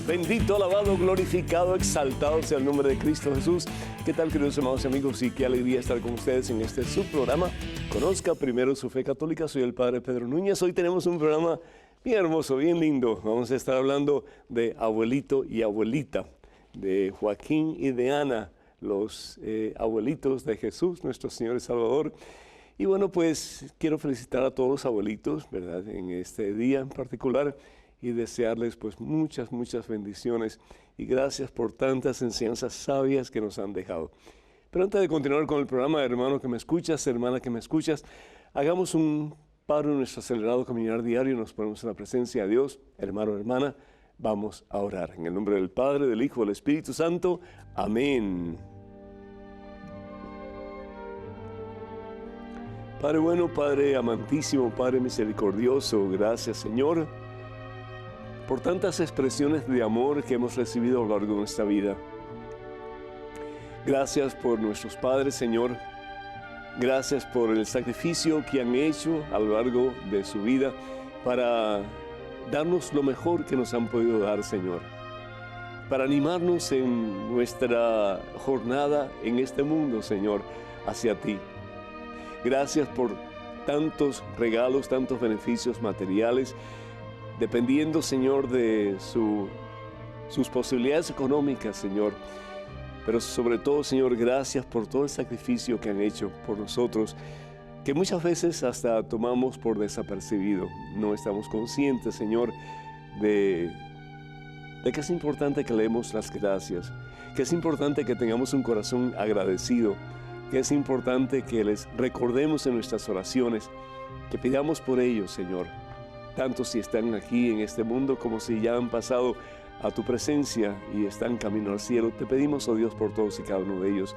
Bendito, alabado, glorificado, exaltado sea el nombre de Cristo Jesús. ¿Qué tal, queridos hermanos y amigos? Y qué alegría estar con ustedes en este subprograma. Conozca primero su fe católica. Soy el Padre Pedro Núñez. Hoy tenemos un programa bien hermoso, bien lindo. Vamos a estar hablando de abuelito y abuelita, de Joaquín y de Ana, los abuelitos de Jesús, nuestro Señor y Salvador. Y bueno, pues quiero felicitar a todos los abuelitos, ¿verdad? En este día en particular, y desearles pues muchas bendiciones y gracias por tantas enseñanzas sabias que nos han dejado. Pero antes de continuar con el programa, hermano que me escuchas, hermana que me escuchas, hagamos un paro en nuestro acelerado caminar diario, nos ponemos en la presencia de Dios. Hermano, hermana, vamos a orar. En el nombre del Padre, del Hijo, del Espíritu Santo. Amén. Padre bueno, Padre amantísimo, Padre misericordioso, gracias Señor por tantas expresiones de amor que hemos recibido a lo largo de nuestra vida. Gracias por nuestros padres, Señor. Gracias por el sacrificio que han hecho a lo largo de su vida para darnos lo mejor que nos han podido dar, Señor. Para animarnos en nuestra jornada en este mundo, Señor, hacia ti. Gracias por tantos regalos, tantos beneficios materiales, dependiendo, Señor, de sus posibilidades económicas, Señor. Pero sobre todo, Señor, gracias por todo el sacrificio que han hecho por nosotros, que muchas veces hasta tomamos por desapercibido. No estamos conscientes, Señor, de que es importante que le demos las gracias, que es importante que tengamos un corazón agradecido, que es importante que les recordemos en nuestras oraciones, que pidamos por ellos, Señor. Tanto si están aquí en este mundo como si ya han pasado a tu presencia y están camino al cielo. Te pedimos, oh Dios, por todos y cada uno de ellos.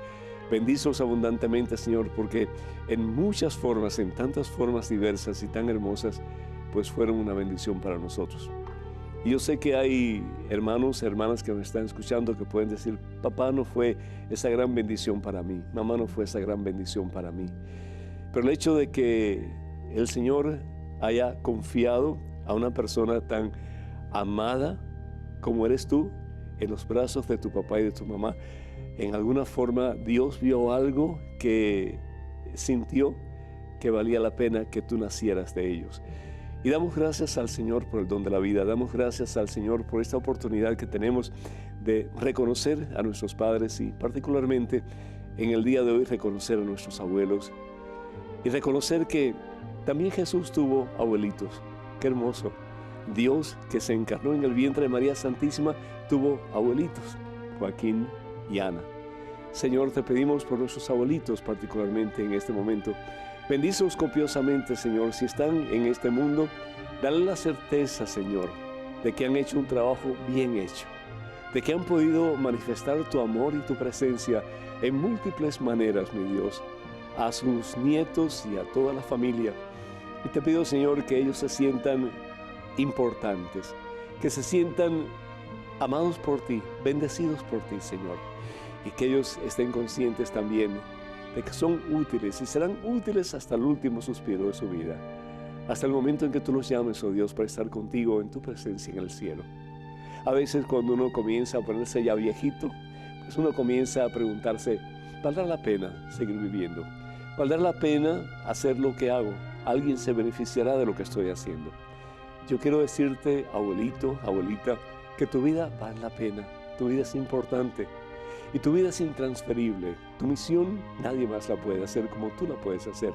Bendícelos abundantemente, Señor, porque en muchas formas, en tantas formas diversas y tan hermosas, pues fueron una bendición para nosotros. Y yo sé que hay hermanos, hermanas que nos están escuchando que pueden decir, papá no fue esa gran bendición para mí, mamá no fue esa gran bendición para mí. Pero el hecho de que el Señor haya confiado a una persona tan amada como eres tú en los brazos de tu papá y de tu mamá, en alguna forma Dios vio algo que sintió que valía la pena que tú nacieras de ellos. Y damos gracias al Señor por el don de la vida, damos gracias al Señor por esta oportunidad que tenemos de reconocer a nuestros padres y particularmente en el día de hoy reconocer a nuestros abuelos y reconocer que también Jesús tuvo abuelitos. ¡Qué hermoso! Dios, que se encarnó en el vientre de María Santísima, tuvo abuelitos, Joaquín y Ana. Señor, te pedimos por nuestros abuelitos, particularmente en este momento. Bendícelos copiosamente, Señor. Si están en este mundo, dale la certeza, Señor, de que han hecho un trabajo bien hecho, de que han podido manifestar tu amor y tu presencia en múltiples maneras, mi Dios, a sus nietos y a toda la familia. Y te pido, Señor, que ellos se sientan importantes, que se sientan amados por ti, bendecidos por ti, Señor. Y que ellos estén conscientes también de que son útiles y serán útiles hasta el último suspiro de su vida. Hasta el momento en que tú los llames, oh Dios, para estar contigo en tu presencia en el cielo. A veces cuando uno comienza a ponerse ya viejito, pues uno comienza a preguntarse, ¿valdrá la pena seguir viviendo? ¿Valdrá la pena hacer lo que hago? ¿Alguien se beneficiará de lo que estoy haciendo? Yo quiero decirte, abuelito, abuelita, que tu vida vale la pena, tu vida es importante y tu vida es intransferible. Tu misión nadie más la puede hacer como tú la puedes hacer.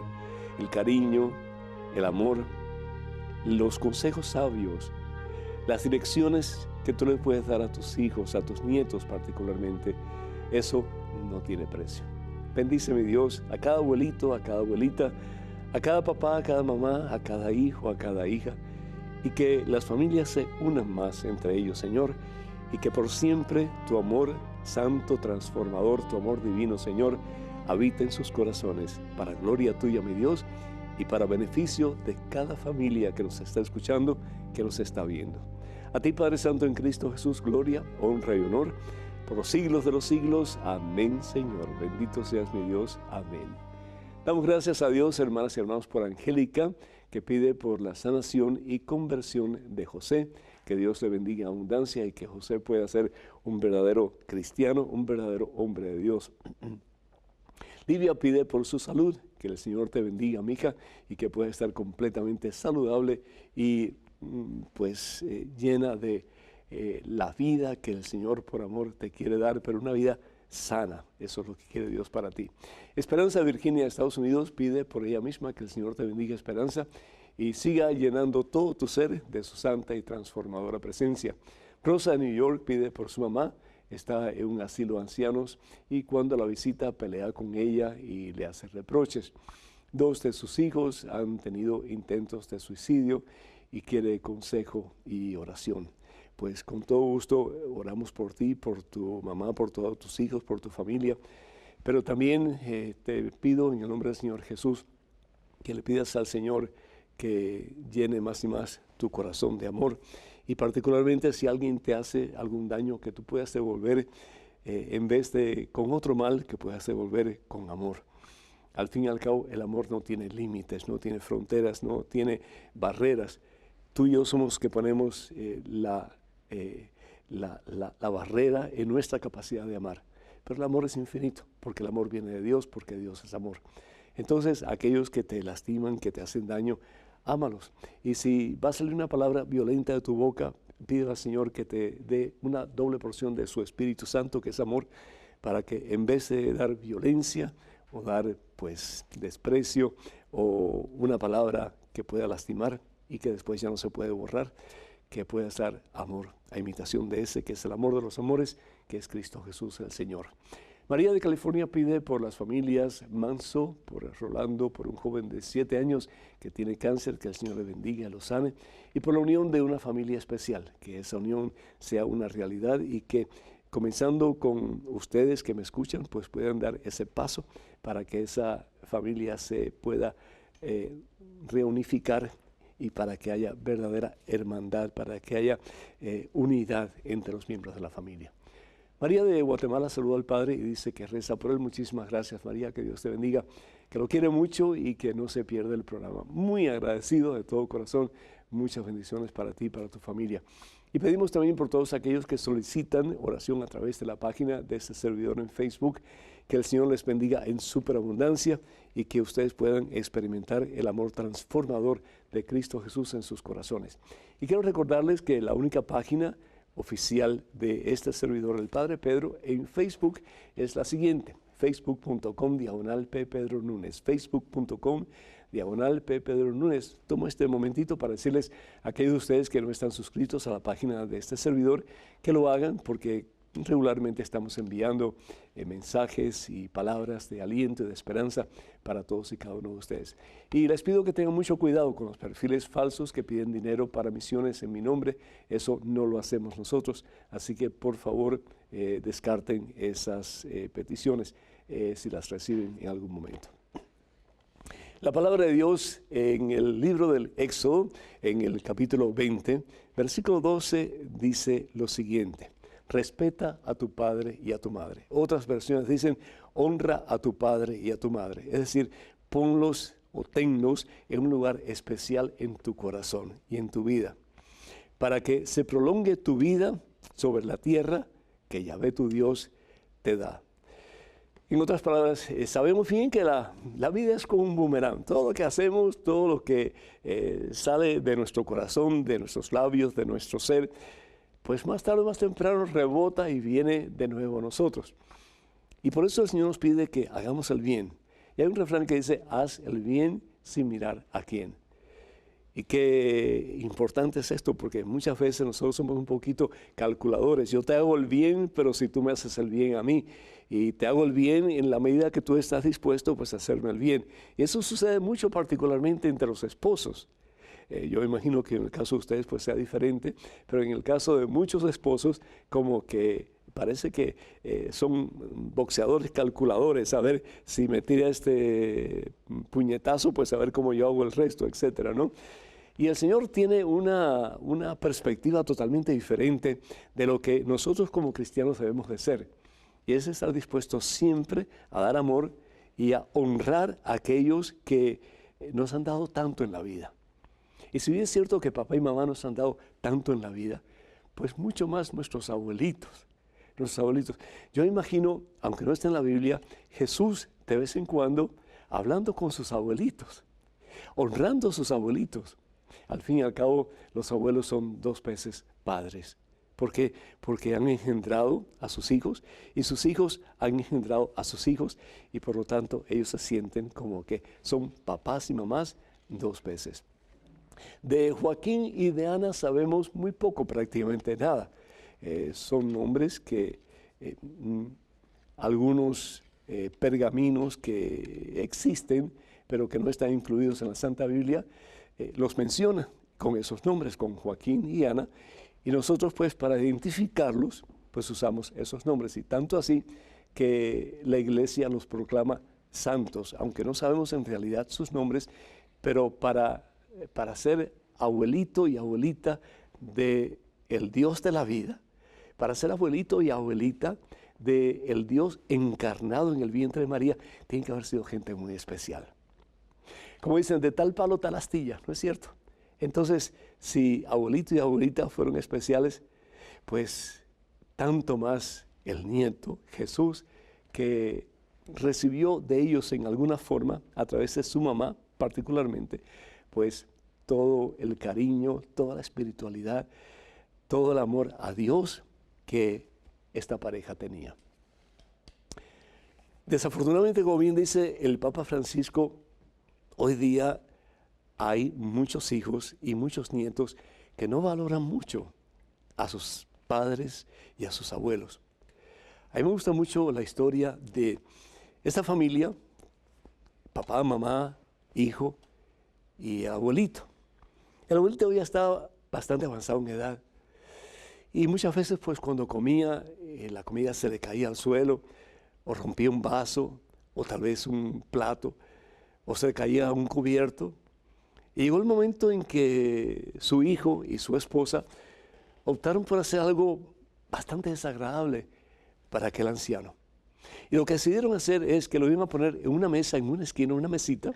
El cariño, el amor, los consejos sabios, las direcciones que tú le puedes dar a tus hijos, a tus nietos particularmente, eso no tiene precio. Bendice, mi Dios, a cada abuelito, a cada abuelita, a cada papá, a cada mamá, a cada hijo, a cada hija, y que las familias se unan más entre ellos, Señor, y que por siempre tu amor santo, transformador, tu amor divino, Señor, habita en sus corazones, para gloria tuya, mi Dios, y para beneficio de cada familia que nos está escuchando, que nos está viendo. A ti, Padre Santo, en Cristo Jesús, gloria, honra y honor por los siglos de los siglos. Amén, Señor. Bendito seas mi Dios. Amén. Damos gracias a Dios, hermanas y hermanos, por Angélica, que pide por la sanación y conversión de José. Que Dios le bendiga en abundancia y que José pueda ser un verdadero cristiano, un verdadero hombre de Dios. Livia pide por su salud, que el Señor te bendiga, mija, y que pueda estar completamente saludable y pues llena de la vida que el Señor por amor te quiere dar, pero una vida sana. Eso es lo que quiere Dios para ti. Esperanza Virginia de Estados Unidos pide por ella misma que el Señor te bendiga, Esperanza, y siga llenando todo tu ser de su santa y transformadora presencia. Rosa de New York pide por su mamá. Está en un asilo de ancianos y cuando la visita pelea con ella y le hace reproches. 2 de sus hijos han tenido intentos de suicidio y quiere consejo y oración. Pues con todo gusto oramos por ti, por tu mamá, por todos tus hijos, por tu familia. Pero también te pido en el nombre del Señor Jesús que le pidas al Señor que llene más y más tu corazón de amor. Y particularmente si alguien te hace algún daño, que tú puedas devolver en vez de con otro mal, que puedas devolver con amor. Al fin y al cabo, el amor no tiene límites, no tiene fronteras, no tiene barreras. Tú y yo somos los que ponemos la barrera en nuestra capacidad de amar. Pero el amor es infinito, porque el amor viene de Dios, porque Dios es amor. Entonces, aquellos que te lastiman, que te hacen daño, ámalos. Y si va a salir una palabra violenta de tu boca, pide al Señor que te dé una doble porción de su Espíritu Santo, que es amor, para que en vez de dar violencia o dar pues desprecio o una palabra que pueda lastimar y que después ya no se puede borrar, que puedas dar amor, a imitación de ese que es el amor de los amores, que es Cristo Jesús el Señor. María de California pide por las familias Manso, por Rolando, por un joven de 7 años que tiene cáncer, que el Señor le bendiga y lo sane, y por la unión de una familia especial, que esa unión sea una realidad y que comenzando con ustedes que me escuchan, pues puedan dar ese paso para que esa familia se pueda reunificar y para que haya verdadera hermandad, para que haya unidad entre los miembros de la familia. María de Guatemala saluda al Padre y dice que reza por él. Muchísimas gracias, María, que Dios te bendiga, que lo quiere mucho y que no se pierda el programa. Muy agradecido de todo corazón, muchas bendiciones para ti y para tu familia. Y pedimos también por todos aquellos que solicitan oración a través de la página de este servidor en Facebook, que el Señor les bendiga en superabundancia y que ustedes puedan experimentar el amor transformador de Cristo Jesús en sus corazones. Y quiero recordarles que la única página oficial de este servidor, el Padre Pedro, en Facebook es la siguiente: facebook.com/P. Pedro Núñez, facebook.com/P. Pedro Núñez. Tomo este momentito para decirles a aquellos de ustedes que no están suscritos a la página de este servidor que lo hagan, porque regularmente estamos enviando mensajes y palabras de aliento y de esperanza para todos y cada uno de ustedes. Y les pido que tengan mucho cuidado con los perfiles falsos que piden dinero para misiones en mi nombre. Eso no lo hacemos nosotros, así que por favor descarten esas peticiones si las reciben en algún momento. La palabra de Dios en el libro del Éxodo, en el capítulo 20, versículo 12, dice lo siguiente: respeta a tu padre y a tu madre. Otras versiones dicen, honra a tu padre y a tu madre. Es decir, ponlos o tenlos en un lugar especial en tu corazón y en tu vida, para que se prolongue tu vida sobre la tierra que Yahvé tu Dios te da. En otras palabras, sabemos bien que la vida es como un boomerang. Todo lo que hacemos, todo lo que sale de nuestro corazón, de nuestros labios, de nuestro ser, pues más tarde o más temprano rebota y viene de nuevo a nosotros. Y por eso el Señor nos pide que hagamos el bien. Y hay un refrán que dice, haz el bien sin mirar a quién. Y qué importante es esto, porque muchas veces nosotros somos un poquito calculadores. Yo te hago el bien, pero si tú me haces el bien a mí. Y te hago el bien en la medida que tú estás dispuesto pues, a hacerme el bien. Y eso sucede mucho particularmente entre los esposos. Yo imagino que en el caso de ustedes pues sea diferente, pero en el caso de muchos esposos como que parece que son boxeadores calculadores, a ver si me tira este puñetazo, pues a ver cómo yo hago el resto, etcétera, ¿no? Y el Señor tiene una perspectiva totalmente diferente de lo que nosotros como cristianos debemos de ser. Y es estar dispuestos siempre a dar amor y a honrar a aquellos que nos han dado tanto en la vida. Y si bien es cierto que papá y mamá nos han dado tanto en la vida, pues mucho más nuestros abuelitos. Yo imagino, aunque no esté en la Biblia, Jesús de vez en cuando hablando con sus abuelitos, honrando a sus abuelitos. Al fin y al cabo, los abuelos son dos veces padres. ¿Por qué? Porque han engendrado a sus hijos y sus hijos han engendrado a sus hijos y por lo tanto ellos se sienten como que son papás y mamás dos veces. De Joaquín y de Ana sabemos muy poco, prácticamente nada. Son hombres que algunos pergaminos que existen, pero que no están incluidos en la Santa Biblia, los menciona con esos nombres, con Joaquín y Ana, y nosotros pues para identificarlos, pues usamos esos nombres, y tanto así que la Iglesia los proclama santos, aunque no sabemos en realidad sus nombres, pero para ser abuelito y abuelita de el Dios de la vida, para ser abuelito y abuelita de el Dios encarnado en el vientre de María, tiene que haber sido gente muy especial. Como dicen, de tal palo tal astilla, ¿no es cierto? Entonces, si abuelito y abuelita fueron especiales, pues tanto más el nieto, Jesús, que recibió de ellos en alguna forma, a través de su mamá particularmente, pues todo el cariño, toda la espiritualidad, todo el amor a Dios que esta pareja tenía. Desafortunadamente, como bien dice el Papa Francisco, hoy día hay muchos hijos y muchos nietos que no valoran mucho a sus padres y a sus abuelos. A mí me gusta mucho la historia de esta familia, papá, mamá, hijo y abuelito. El abuelito ya estaba bastante avanzado en edad y muchas veces pues cuando comía, la comida se le caía al suelo o rompía un vaso o tal vez un plato o se le caía un cubierto. Y llegó el momento en que su hijo y su esposa optaron por hacer algo bastante desagradable para aquel anciano. Y lo que decidieron hacer es que lo iban a poner en una mesa, en una esquina, en una mesita,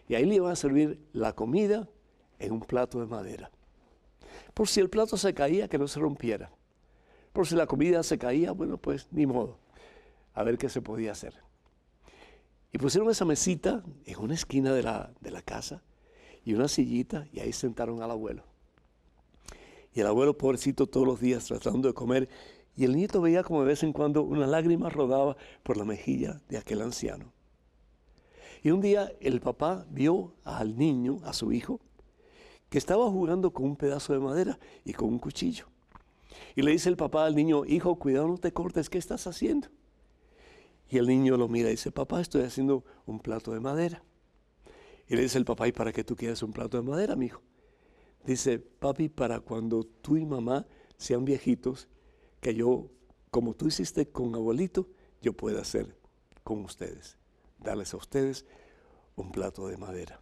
y ahí le iban a servir la comida en un plato de madera. Por si el plato se caía, que no se rompiera. Por si la comida se caía, bueno, pues ni modo. A ver qué se podía hacer. Y pusieron esa mesita en una esquina de la casa y una sillita, y ahí sentaron al abuelo. Y el abuelo, pobrecito, todos los días tratando de comer, y el nieto veía como de vez en cuando una lágrima rodaba por la mejilla de aquel anciano. Y un día el papá vio al niño, a su hijo, que estaba jugando con un pedazo de madera y con un cuchillo. Y le dice el papá al niño: hijo, cuidado, no te cortes, ¿qué estás haciendo? Y el niño lo mira y dice: papá, estoy haciendo un plato de madera. Y le dice el papá: ¿y para qué tú quieres un plato de madera, mijo? Dice: papi, para cuando tú y mamá sean viejitos, que yo, como tú hiciste con abuelito, yo pueda hacer con ustedes, darles a ustedes un plato de madera.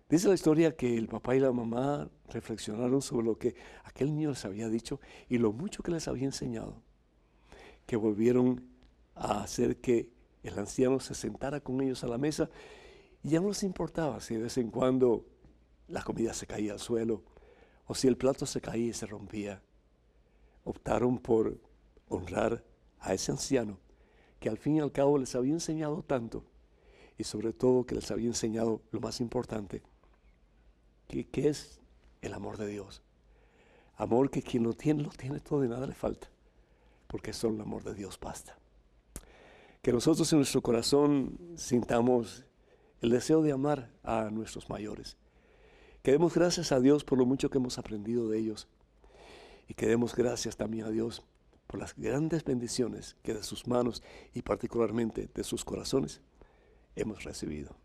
Dice la historia que el papá y la mamá reflexionaron sobre lo que aquel niño les había dicho y lo mucho que les había enseñado, que volvieron a hacer que el anciano se sentara con ellos a la mesa y ya no les importaba si de vez en cuando la comida se caía al suelo o si el plato se caía y se rompía. Optaron por honrar a ese anciano que al fin y al cabo les había enseñado tanto y sobre todo que les había enseñado lo más importante, que es el amor de Dios. Amor que quien lo tiene todo y nada le falta, porque solo el amor de Dios basta. Que nosotros en nuestro corazón sintamos el deseo de amar a nuestros mayores. Que demos gracias a Dios por lo mucho que hemos aprendido de ellos. Y que demos gracias también a Dios por las grandes bendiciones que de sus manos y particularmente de sus corazones hemos recibido.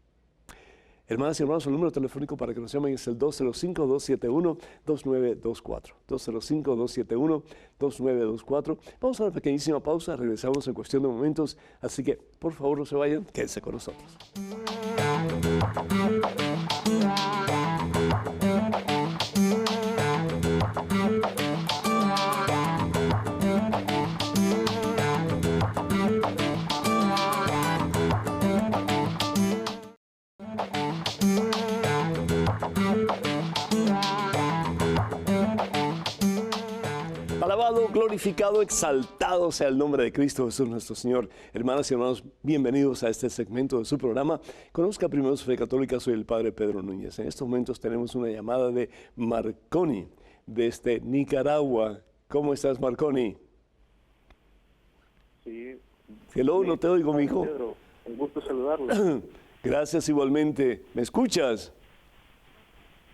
Hermanas y hermanos, el número telefónico para que nos llamen es el 205-271-2924. 205-271-2924. Vamos a una pequeñísima pausa, regresamos en cuestión de momentos, así que por favor no se vayan, quédense con nosotros. Alabado, glorificado, exaltado sea el nombre de Cristo Jesús nuestro Señor. Hermanas y hermanos, bienvenidos a este segmento de su programa. Conozca primero su fe católica, soy el Padre Pedro Núñez. En estos momentos tenemos una llamada de Marconi, desde Nicaragua. ¿Cómo estás, Marconi? Sí. Hello, no te oigo, mijo. Pedro, un gusto saludarlo. Gracias igualmente. ¿Me escuchas?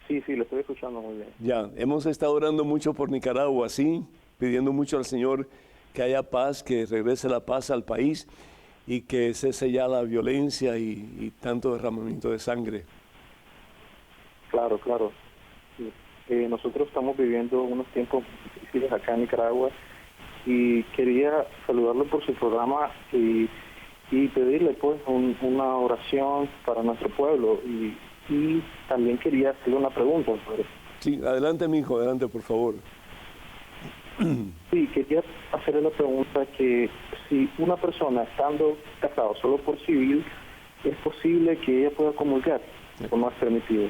Sí, lo estoy escuchando muy bien. Ya, hemos estado orando mucho por Nicaragua, ¿sí? Pidiendo mucho al Señor que haya paz, que regrese la paz al país y que cese ya la violencia y tanto derramamiento de sangre. Claro. Sí. Nosotros estamos viviendo unos tiempos difíciles acá en Nicaragua y quería saludarlo por su programa y pedirle pues una oración para nuestro pueblo y también quería hacerle una pregunta sobre eso. Sí, adelante, mi hijo, adelante, por favor. Sí, quería hacerle la pregunta que si una persona estando casada solo por civil, ¿es posible que ella pueda comulgar o no es permitido?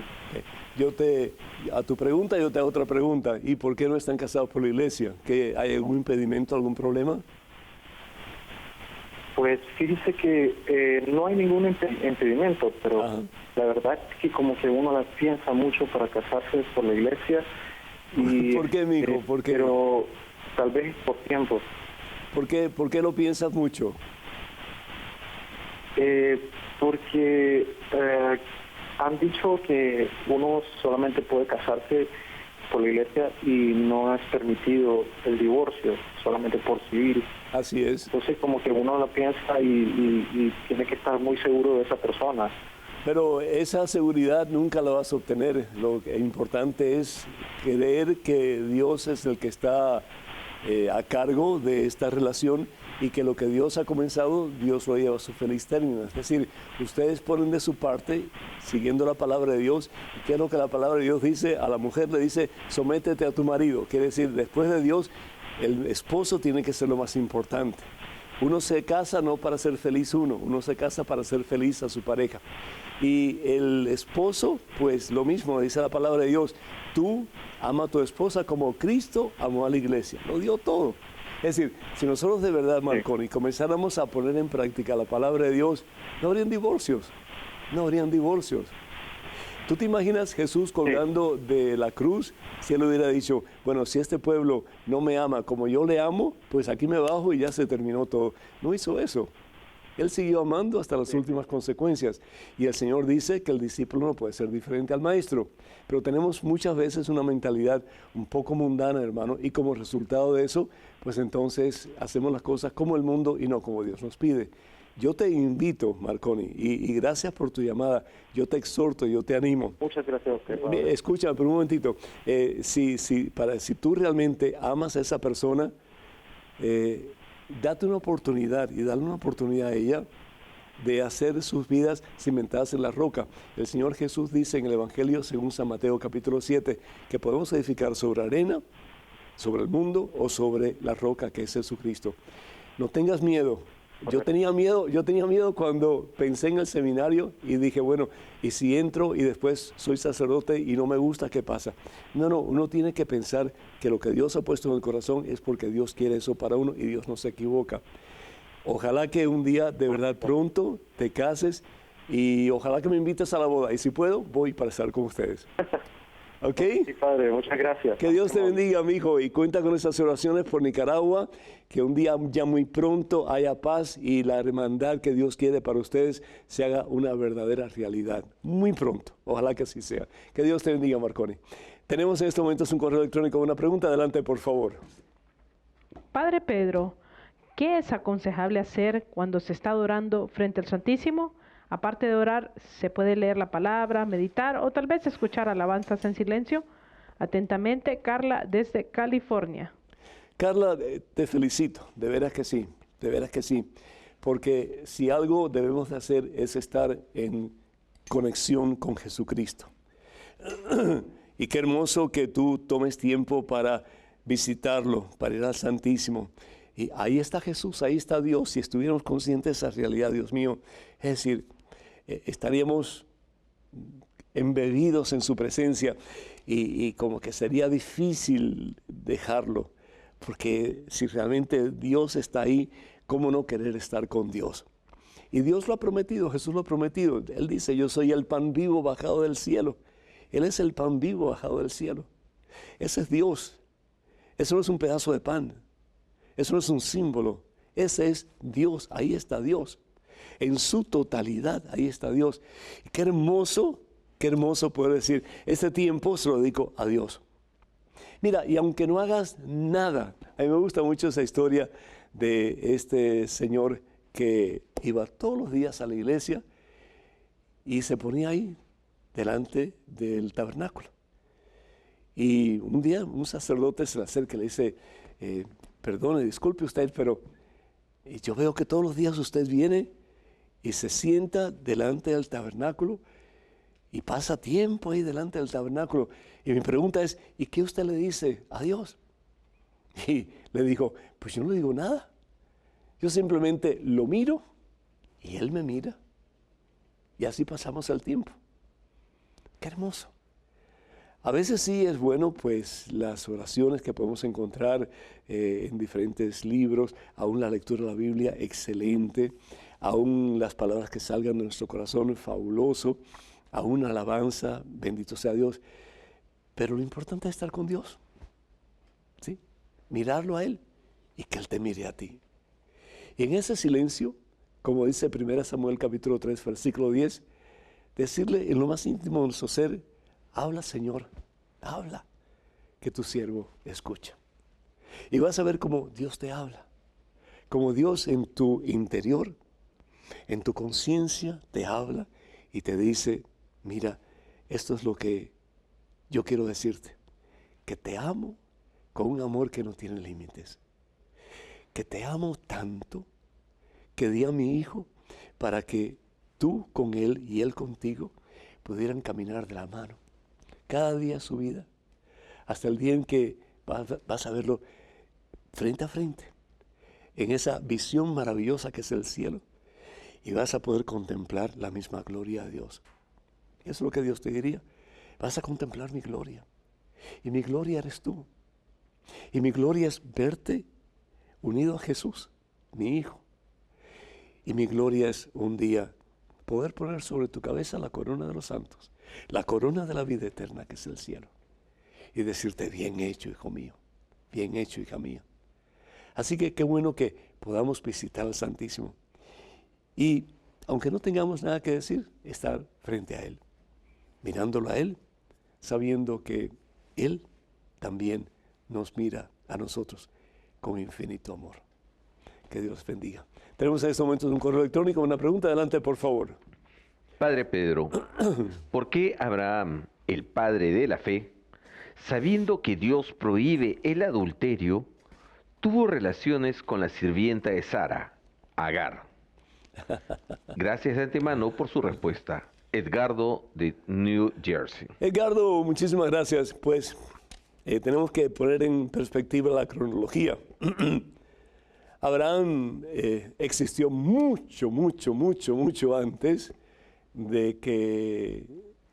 A tu pregunta yo te hago otra pregunta. ¿Y por qué no están casados por la iglesia? ¿Que hay algún impedimento, algún problema? Pues fíjese que no hay ningún impedimento, pero la verdad es que como que uno la piensa mucho para casarse por la iglesia. Y, ¿por qué, mijo? ¿Por qué? Pero tal vez por tiempo. ¿Por qué lo piensas mucho? Porque han dicho que uno solamente puede casarse por la iglesia y no es permitido el divorcio, solamente por civil. Así es. Entonces como que uno la piensa y tiene que estar muy seguro de esa persona. Pero esa seguridad nunca la vas a obtener. Lo importante es creer que Dios es el que está a cargo de esta relación y que lo que Dios ha comenzado, Dios lo lleva a su feliz término. Es decir, ustedes ponen de su parte, siguiendo la palabra de Dios. ¿Qué es lo que la palabra de Dios dice? A la mujer le dice, sométete a tu marido. Quiere decir, después de Dios, el esposo tiene que ser lo más importante. Uno se casa no para ser feliz uno se casa para ser feliz a su pareja. Y el esposo, pues lo mismo, dice la palabra de Dios, tú ama a tu esposa como Cristo amó a la iglesia, lo dio todo. Es decir, si nosotros de verdad, Marconi, comenzáramos a poner en práctica la palabra de Dios, no habrían divorcios. ¿Tú te imaginas Jesús colgando de la cruz? Si él hubiera dicho, bueno, si este pueblo no me ama como yo le amo, pues aquí me bajo y ya se terminó todo. No hizo eso. Él siguió amando hasta las últimas consecuencias. Y el Señor dice que el discípulo no puede ser diferente al maestro. Pero tenemos muchas veces una mentalidad un poco mundana, hermano, y como resultado de eso, pues entonces hacemos las cosas como el mundo y no como Dios nos pide. Yo te invito, Marconi, y gracias por tu llamada. Yo te exhorto, yo te animo. Muchas gracias a usted. Escucha, pero un momentito. Si tú realmente amas a esa persona, date una oportunidad y dale una oportunidad a ella de hacer sus vidas cimentadas en la roca. El Señor Jesús dice en el Evangelio, según San Mateo capítulo 7, que podemos edificar sobre arena, sobre el mundo o sobre la roca que es Jesucristo. No tengas miedo. Yo tenía miedo cuando pensé en el seminario y dije, bueno, ¿y si entro y después soy sacerdote y no me gusta, qué pasa? No, uno tiene que pensar que lo que Dios ha puesto en el corazón es porque Dios quiere eso para uno y Dios no se equivoca. Ojalá que un día, de verdad, pronto te cases y ojalá que me invites a la boda. Y si puedo, voy para estar con ustedes. ¿Ok? Sí, padre, muchas gracias. Que Dios te bendiga, mi hijo, y cuenta con esas oraciones por Nicaragua, que un día ya muy pronto haya paz y la hermandad que Dios quiere para ustedes se haga una verdadera realidad. Muy pronto, ojalá que así sea. Que Dios te bendiga, Marconi. Tenemos en estos momentos un correo electrónico, una pregunta, adelante, por favor. Padre Pedro, ¿qué es aconsejable hacer cuando se está adorando frente al Santísimo? Aparte de orar, se puede leer la palabra, meditar o tal vez escuchar alabanzas en silencio. Atentamente, Carla desde California. Carla, te felicito, de veras que sí, de veras que sí, porque si algo debemos de hacer es estar en conexión con Jesucristo. Y qué hermoso que tú tomes tiempo para visitarlo, para ir al Santísimo. Y ahí está Jesús, ahí está Dios. Si estuviéramos conscientes de esa realidad, Dios mío, es decir, estaríamos embebidos en su presencia y como que sería difícil dejarlo, porque si realmente Dios está ahí, ¿cómo no querer estar con Dios? Y Dios lo ha prometido, Jesús lo ha prometido. Él dice, yo soy el pan vivo bajado del cielo. Él es el pan vivo bajado del cielo. Ese es Dios. Eso no es un pedazo de pan. Eso no es un símbolo. Ese es Dios. Ahí está Dios. En su totalidad, ahí está Dios. Y qué hermoso poder decir, este tiempo se lo dedico a Dios. Mira, y aunque no hagas nada, a mí me gusta mucho esa historia de este señor que iba todos los días a la iglesia y se ponía ahí delante del tabernáculo. Y un día un sacerdote se le acerca y le dice, perdone, disculpe usted, pero yo veo que todos los días usted viene y se sienta delante del tabernáculo y pasa tiempo ahí delante del tabernáculo. Y mi pregunta es, ¿y qué usted le dice a Dios? Y le dijo, pues yo no le digo nada. Yo simplemente lo miro y Él me mira. Y así pasamos el tiempo. Qué hermoso. A veces sí es bueno, pues, las oraciones que podemos encontrar en diferentes libros, aún la lectura de la Biblia, excelente, aún las palabras que salgan de nuestro corazón, fabuloso, aún alabanza, bendito sea Dios. Pero lo importante es estar con Dios, ¿sí? Mirarlo a Él y que Él te mire a ti. Y en ese silencio, como dice 1 Samuel capítulo 3, versículo 10, decirle en lo más íntimo de nuestro ser, habla Señor, habla, que tu siervo escucha. Y vas a ver cómo Dios te habla, como Dios en tu interior, en tu conciencia te habla y te dice, mira, esto es lo que yo quiero decirte, que te amo con un amor que no tiene límites, que te amo tanto que di a mi hijo para que tú con él y él contigo pudieran caminar de la mano cada día de su vida, hasta el día en que vas a verlo frente a frente, en esa visión maravillosa que es el cielo, y vas a poder contemplar la misma gloria de Dios. Eso es lo que Dios te diría, vas a contemplar mi gloria, y mi gloria eres tú, y mi gloria es verte unido a Jesús, mi hijo, y mi gloria es un día poder poner sobre tu cabeza la corona de los santos, la corona de la vida eterna que es el cielo, y decirte, bien hecho, hijo mío, bien hecho, hija mía. Así que qué bueno que podamos visitar al Santísimo, y aunque no tengamos nada que decir, estar frente a Él, mirándolo a Él, sabiendo que Él también nos mira a nosotros con infinito amor. Que Dios bendiga. Tenemos en estos momentos un correo electrónico, una pregunta, adelante por favor. Padre Pedro, ¿por qué Abraham, el padre de la fe, sabiendo que Dios prohíbe el adulterio, tuvo relaciones con la sirvienta de Sara, Agar? Gracias de antemano por su respuesta. Edgardo de New Jersey. Edgardo, muchísimas gracias. Pues tenemos que poner en perspectiva la cronología. Abraham existió mucho antes de que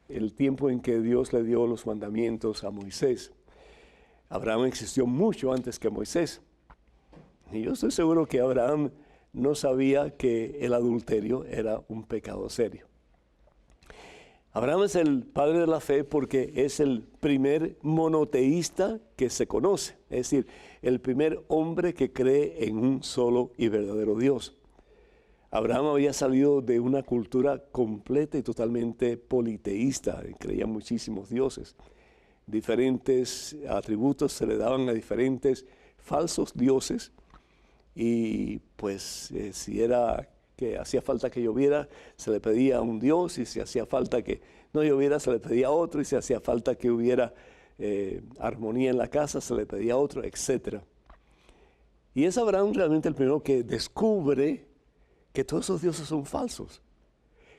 el tiempo en que Dios le dio los mandamientos a Moisés. Abraham existió mucho antes que Moisés. Y yo estoy seguro que Abraham no sabía que el adulterio era un pecado serio. Abraham es el padre de la fe porque es el primer monoteísta que se conoce, es decir, el primer hombre que cree en un solo y verdadero Dios. Abraham había salido de una cultura completa y totalmente politeísta, creía en muchísimos dioses. Diferentes atributos se le daban a diferentes falsos dioses y pues si era que hacía falta que lloviera, se le pedía a un Dios, y si hacía falta que no lloviera, se le pedía a otro, y si hacía falta que hubiera armonía en la casa, se le pedía a otro, etc. Y es Abraham realmente el primero que descubre que todos esos dioses son falsos,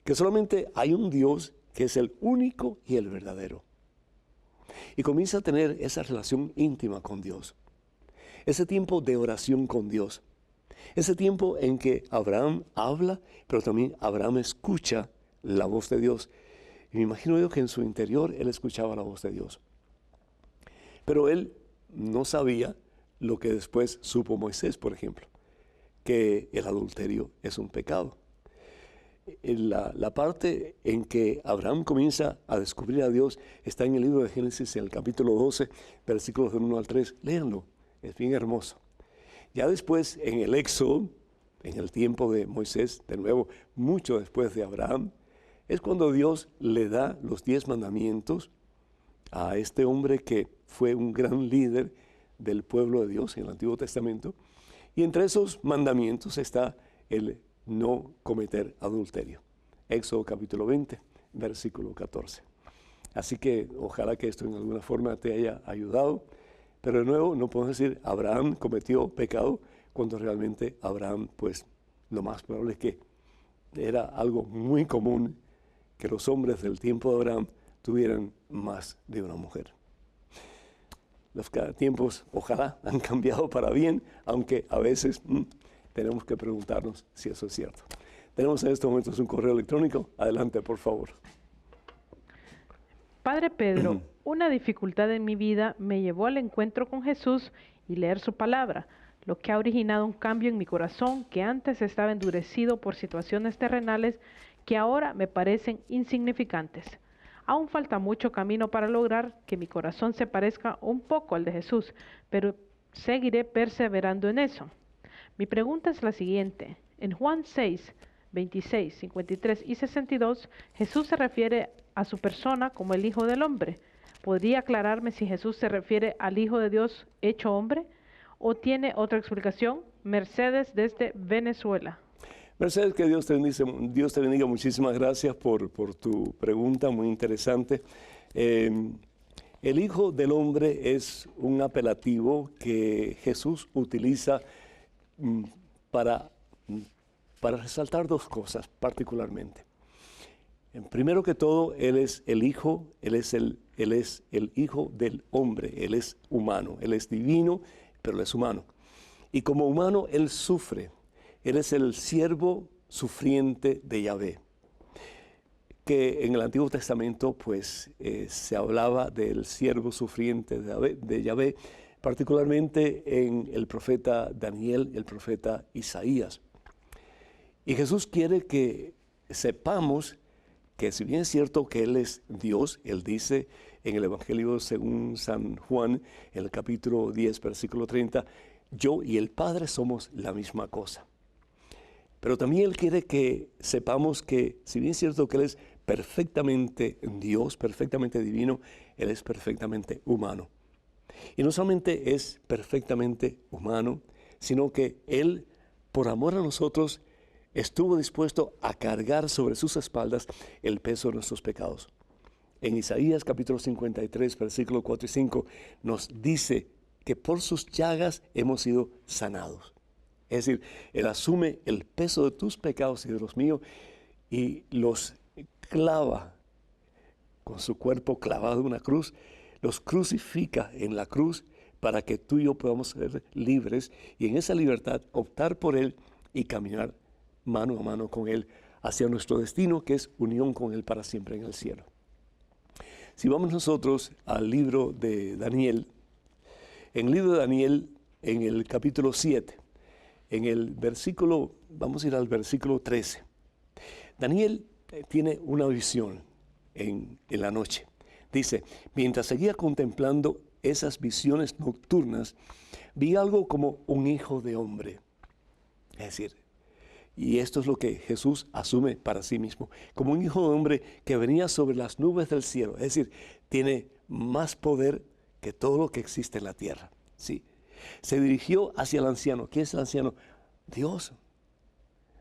que solamente hay un Dios que es el único y el verdadero. Y comienza a tener esa relación íntima con Dios, ese tiempo de oración con Dios, ese tiempo en que Abraham habla, pero también Abraham escucha la voz de Dios. Y me imagino yo que en su interior él escuchaba la voz de Dios. Pero él no sabía lo que después supo Moisés, por ejemplo, que el adulterio es un pecado. La parte en que Abraham comienza a descubrir a Dios está en el libro de Génesis, en el capítulo 12, versículos del 1 al 3. Léanlo, es bien hermoso. Ya después, en el Éxodo, en el tiempo de Moisés, de nuevo, mucho después de Abraham, es cuando Dios le da los 10 mandamientos a este hombre que fue un gran líder del pueblo de Dios en el Antiguo Testamento. Y entre esos mandamientos está el no cometer adulterio. Éxodo capítulo 20, versículo 14. Así que ojalá que esto en alguna forma te haya ayudado. Pero de nuevo, no podemos decir Abraham cometió pecado cuando realmente Abraham, pues lo más probable es que era algo muy común que los hombres del tiempo de Abraham tuvieran más de una mujer. Los tiempos, ojalá, han cambiado para bien, aunque a veces tenemos que preguntarnos si eso es cierto. Tenemos en estos momentos un correo electrónico. Adelante, por favor. Padre Pedro, una dificultad en mi vida me llevó al encuentro con Jesús y leer su palabra, lo que ha originado un cambio en mi corazón que antes estaba endurecido por situaciones terrenales que ahora me parecen insignificantes. Aún falta mucho camino para lograr que mi corazón se parezca un poco al de Jesús, pero seguiré perseverando en eso. Mi pregunta es la siguiente. En Juan 6, 26, 53 y 62, Jesús se refiere a su persona como el Hijo del Hombre. ¿Podría aclararme si Jesús se refiere al Hijo de Dios hecho hombre o tiene otra explicación? Mercedes desde Venezuela. Mercedes, que Dios te bendiga. Muchísimas gracias por tu pregunta, muy interesante. El Hijo del Hombre es un apelativo que Jesús utiliza para resaltar dos cosas particularmente. Primero que todo, Él es el Hijo, Él es el Hijo del Hombre, Él es humano, Él es divino, pero Él es humano. Y como humano, Él sufre. Él es el siervo sufriente de Yahvé, que en el Antiguo Testamento pues se hablaba del siervo sufriente de Yahvé, particularmente en el profeta Daniel, el profeta Isaías. Y Jesús quiere que sepamos que si bien es cierto que Él es Dios, Él dice en el Evangelio según San Juan, en el capítulo 10, versículo 30, yo y el Padre somos la misma cosa. Pero también Él quiere que sepamos que, si bien es cierto que Él es perfectamente Dios, perfectamente divino, Él es perfectamente humano. Y no solamente es perfectamente humano, sino que Él, por amor a nosotros, estuvo dispuesto a cargar sobre sus espaldas el peso de nuestros pecados. En Isaías capítulo 53, versículos 4 y 5, nos dice que por sus llagas hemos sido sanados. Es decir, Él asume el peso de tus pecados y de los míos y los clava con su cuerpo clavado en una cruz, los crucifica en la cruz para que tú y yo podamos ser libres y en esa libertad optar por Él y caminar mano a mano con Él hacia nuestro destino, que es unión con Él para siempre en el cielo. Si vamos nosotros al libro de Daniel, en el libro de Daniel, en el capítulo 7, en el versículo, vamos a ir al versículo 13. Daniel tiene una visión en la noche. Dice, mientras seguía contemplando esas visiones nocturnas, vi algo como un hijo de hombre. Es decir, y esto es lo que Jesús asume para sí mismo, como un hijo de hombre que venía sobre las nubes del cielo. Es decir, tiene más poder que todo lo que existe en la tierra. Sí. Se dirigió hacia el anciano. ¿Quién es el anciano? Dios.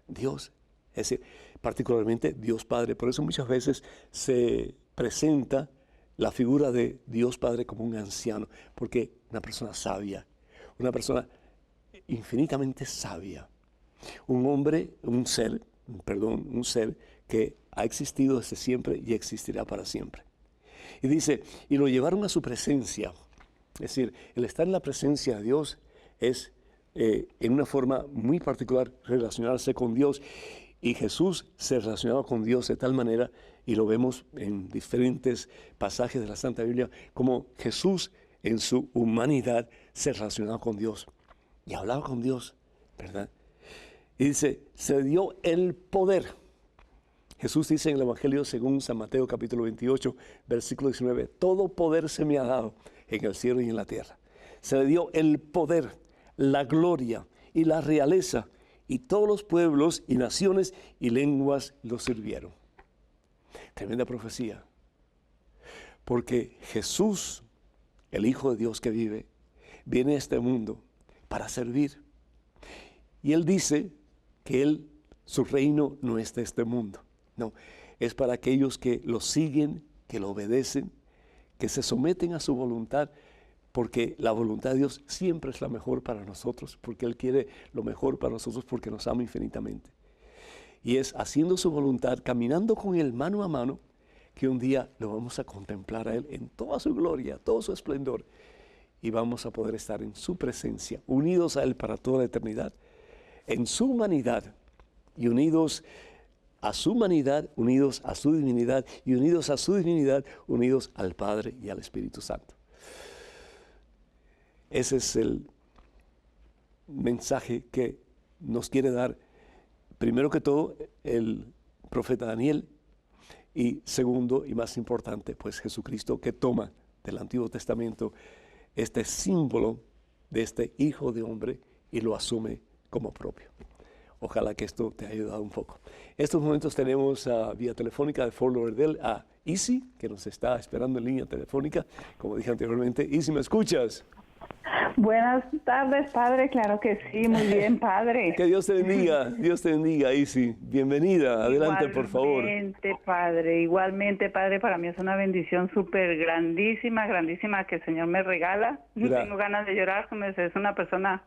Dios, Es decir, particularmente Dios Padre. Por eso muchas veces se presenta la figura de Dios Padre como un anciano, porque una persona sabia, una persona infinitamente sabia, un hombre, un ser que ha existido desde siempre y existirá para siempre. Y dice, y lo llevaron a su presencia. Es decir, el estar en la presencia de Dios es en una forma muy particular relacionarse con Dios. Y Jesús se relacionaba con Dios de tal manera, y lo vemos en diferentes pasajes de la Santa Biblia, como Jesús en su humanidad se relacionaba con Dios y hablaba con Dios, ¿verdad? Y dice, se dio el poder. Jesús dice en el Evangelio según San Mateo capítulo 28, versículo 19, todo poder se me ha dado en el cielo y en la tierra. Se le dio el poder, la gloria y la realeza, y todos los pueblos y naciones y lenguas lo sirvieron. Tremenda profecía. Porque Jesús, el Hijo de Dios que vive, viene a este mundo para servir. Y Él dice que su reino no es de este mundo. No, es para aquellos que lo siguen, que lo obedecen, que se someten a su voluntad, porque la voluntad de Dios siempre es la mejor para nosotros, porque Él quiere lo mejor para nosotros, porque nos ama infinitamente. Y es haciendo su voluntad, caminando con Él mano a mano, que un día lo vamos a contemplar a Él en toda su gloria, todo su esplendor, y vamos a poder estar en su presencia, unidos a Él para toda la eternidad, en su humanidad, y unidos a su humanidad, unidos a su divinidad, y unidos a su divinidad, unidos al Padre y al Espíritu Santo. Ese es el mensaje que nos quiere dar, primero que todo, el profeta Daniel, y segundo y más importante, pues Jesucristo, que toma del Antiguo Testamento este símbolo de este Hijo de Hombre y lo asume como propio. Ojalá que esto te haya ayudado un poco. En estos momentos tenemos vía telefónica de Fort Lauderdale a Isi, que nos está esperando en línea telefónica. Como dije anteriormente, Isi, ¿me escuchas? Buenas tardes, padre. Claro que sí, muy bien, padre. Que Dios te bendiga, Isi. Bienvenida, adelante, por favor. Igualmente, padre, para mí es una bendición súper grandísima que el Señor me regala. Tengo ganas de llorar, como es una persona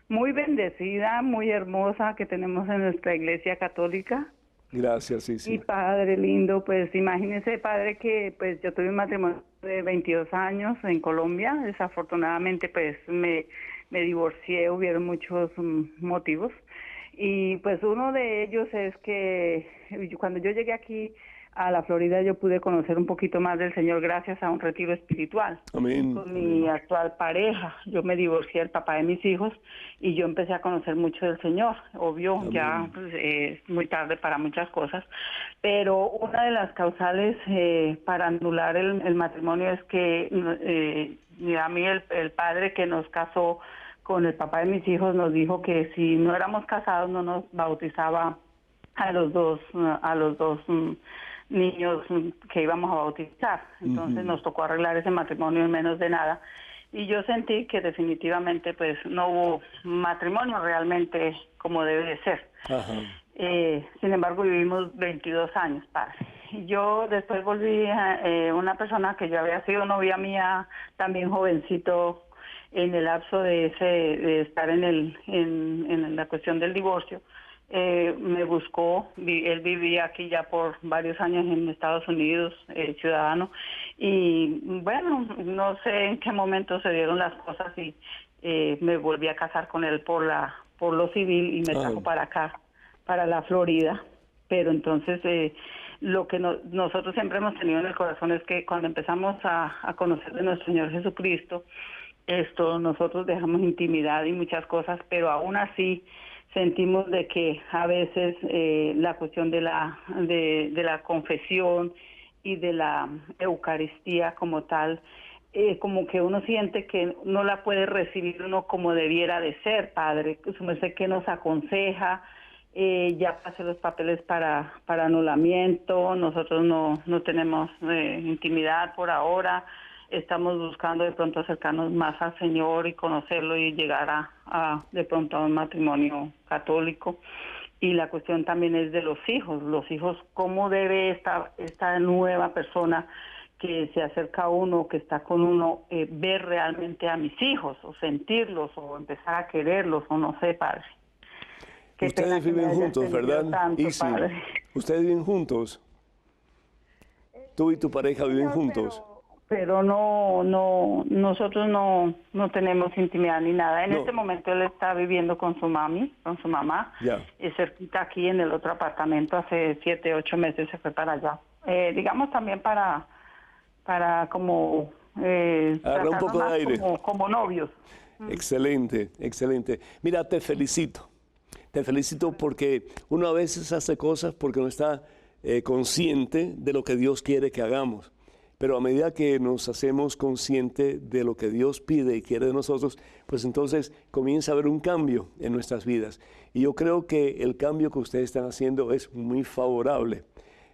muy bendecida, muy hermosa que tenemos en nuestra iglesia católica. Gracias, sí, sí. Y padre lindo, pues imagínese, padre, que pues yo tuve un matrimonio de 22 años en Colombia. Desafortunadamente, pues me divorcié, hubieron muchos motivos. Y pues uno de ellos es que cuando yo llegué aquí a la Florida, yo pude conocer un poquito más del Señor gracias a un retiro espiritual. Amén. Con mi actual pareja. Yo me divorcié del papá de mis hijos y yo empecé a conocer mucho del Señor. Obvio, amén. Ya pues, es muy tarde para muchas cosas, pero una de las causales para anular el matrimonio es que a mí el padre que nos casó con el papá de mis hijos nos dijo que si no éramos casados no nos bautizaba a los dos niños que íbamos a bautizar. Entonces nos tocó arreglar ese matrimonio en menos de nada. Y yo sentí que definitivamente pues no hubo matrimonio realmente como debe de ser. Sin embargo, vivimos 22 años, padre. Yo después volví a una persona que yo había sido novia mía, también jovencito, en el lapso de estar en la cuestión del divorcio. Me buscó, él vivía aquí ya por varios años en Estados Unidos, ciudadano, y bueno, no sé en qué momento se dieron las cosas y me volví a casar con él por lo civil y me trajo para acá, para la Florida. Pero entonces lo que nosotros siempre hemos tenido en el corazón es que cuando empezamos a conocer de nuestro Señor Jesucristo, nosotros dejamos intimidad y muchas cosas, pero aún así sentimos de que a veces la cuestión de la confesión y de la Eucaristía como tal, como que uno siente que no la puede recibir uno como debiera de ser, padre. Su merced, que nos aconseja, ya pasé los papeles para anulamiento, nosotros no tenemos intimidad por ahora. Estamos buscando de pronto acercarnos más al Señor y conocerlo y llegar a de pronto a un matrimonio católico. Y la cuestión también es de los hijos, cómo debe esta nueva persona que se acerca a uno, que está con uno, ver realmente a mis hijos, o sentirlos, o empezar a quererlos, o no sé, padre. Qué Ustedes viven juntos, ¿verdad? Tanto, padre. Ustedes viven juntos. Tú y tu pareja viven juntos. Pero nosotros no tenemos intimidad ni nada. En este momento él está viviendo con su mamá, cerquita aquí en el otro apartamento. Hace 7, 8 meses se fue para allá. Digamos también para como agarrar un poco de aire. Como novios. Excelente, excelente. Mira, te felicito. Te felicito porque uno a veces hace cosas porque no está consciente de lo que Dios quiere que hagamos. Pero a medida que nos hacemos conscientes de lo que Dios pide y quiere de nosotros, pues entonces comienza a haber un cambio en nuestras vidas. Y yo creo que el cambio que ustedes están haciendo es muy favorable.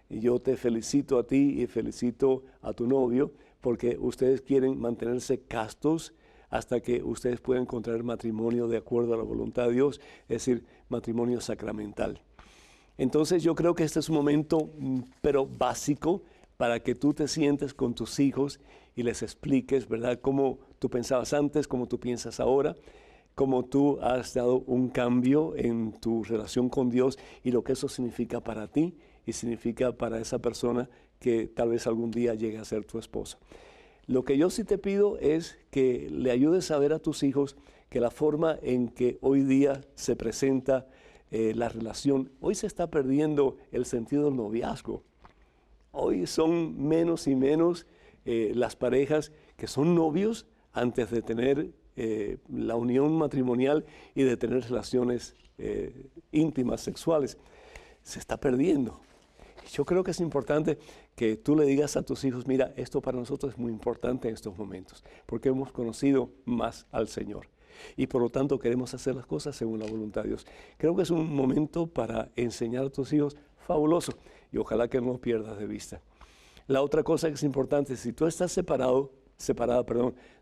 Y yo te felicito a ti y felicito a tu novio porque ustedes quieren mantenerse castos hasta que ustedes puedan encontrar matrimonio de acuerdo a la voluntad de Dios, es decir, matrimonio sacramental. Entonces yo creo que este es un momento, pero básico, para que tú te sientes con tus hijos y les expliques, ¿verdad?, cómo tú pensabas antes, cómo tú piensas ahora, cómo tú has dado un cambio en tu relación con Dios y lo que eso significa para ti y significa para esa persona que tal vez algún día llegue a ser tu esposa. Lo que yo sí te pido es que le ayudes a ver a tus hijos que la forma en que hoy día se presenta la relación, hoy se está perdiendo el sentido del noviazgo. Hoy son menos y menos las parejas que son novios antes de tener la unión matrimonial y de tener relaciones íntimas, sexuales. Se está perdiendo. Yo creo que es importante que tú le digas a tus hijos, mira, esto para nosotros es muy importante en estos momentos, porque hemos conocido más al Señor. Y por lo tanto queremos hacer las cosas según la voluntad de Dios. Creo que es un momento para enseñar a tus hijos fabuloso y ojalá que no pierdas de vista. La otra cosa que es importante, si tú estás separada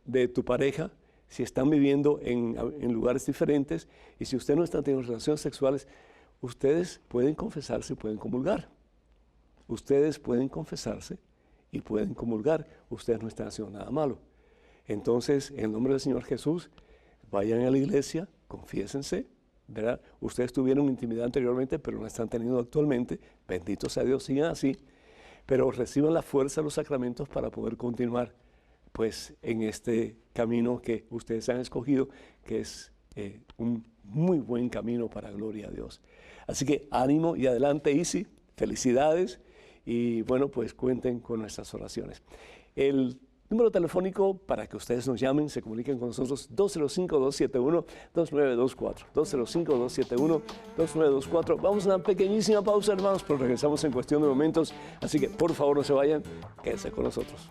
de tu pareja, si están viviendo en lugares diferentes y si usted no está teniendo relaciones sexuales, ustedes pueden confesarse y pueden comulgar. Ustedes pueden confesarse y pueden comulgar. Ustedes no están haciendo nada malo. Entonces, en el nombre del Señor Jesús, vayan a la iglesia, confiésense, ¿verdad? Ustedes tuvieron intimidad anteriormente, pero no están teniendo actualmente. Bendito sea Dios, sigan así. Pero reciban la fuerza de los sacramentos para poder continuar, pues, en este camino que ustedes han escogido, que es un muy buen camino para gloria a Dios. Así que ánimo y adelante, Isi. Felicidades. Y bueno, pues cuenten con nuestras oraciones. El número telefónico para que ustedes nos llamen, se comuniquen con nosotros, 205-271-2924. 205-271-2924. Vamos a una pequeñísima pausa, hermanos, pero regresamos en cuestión de momentos. Así que por favor no se vayan, quédense con nosotros.